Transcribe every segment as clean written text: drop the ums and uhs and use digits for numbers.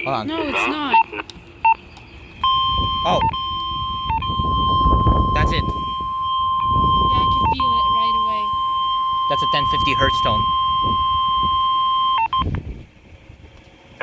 Hold on. No, it's not. Oh. That's it. Yeah, I can feel it right away. That's a 1050 hertz tone.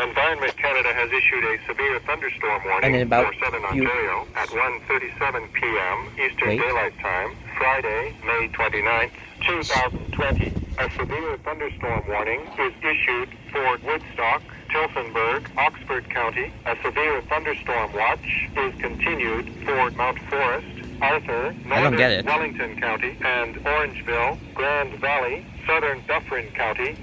Environment Canada has issued a severe thunderstorm And warning in about for Southern few... Ontario at 1:37 p.m. Eastern Daylight Time, Friday, May 29th, 2020. A severe thunderstorm warning is issued for Woodstock, Tillsonburg, Oxford County. A severe thunderstorm watch is continued for Mount Forest, Arthur, Northern Wellington County, and Orangeville, Grand Valley, Southern Dufferin County.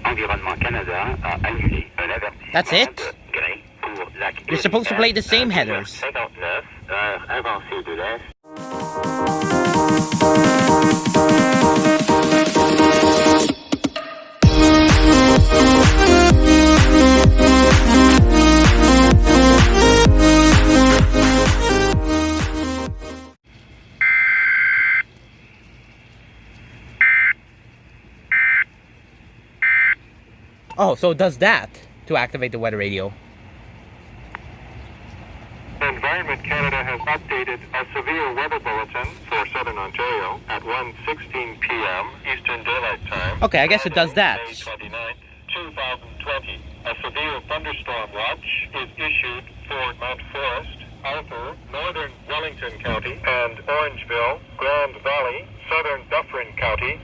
Environnement Canada a annulé un avertissement. That's it? De grain pour lac You're supposed to play the same headers. 59, heure avancée de l'Est. Oh, so it does that to activate the weather radio. Environment Canada has updated a severe weather bulletin for Southern Ontario at 1:16 p.m. Eastern Daylight Time. Okay, I guess it does that. May 29th, 2020. A severe thunderstorm watch is issued for Mount Forest, Arthur, Northern Wellington County, and Orangeville, Grand Valley, Southern Dufferin County.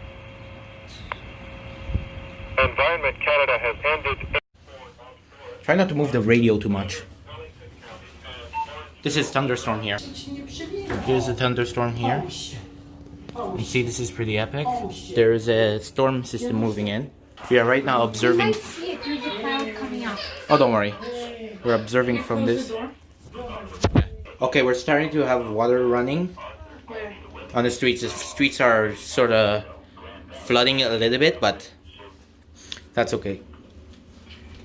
Environment Canada has ended... Try not to move the radio too much. This is Thunderstorm here. Here's a thunderstorm here. You see, this is pretty epic. There is a storm system moving in. We are right now observing... See it through the cloud coming up. Oh, don't worry. We're observing from this. Okay, we're starting to have water running on the streets. The streets are sort of flooding a little bit, but that's okay.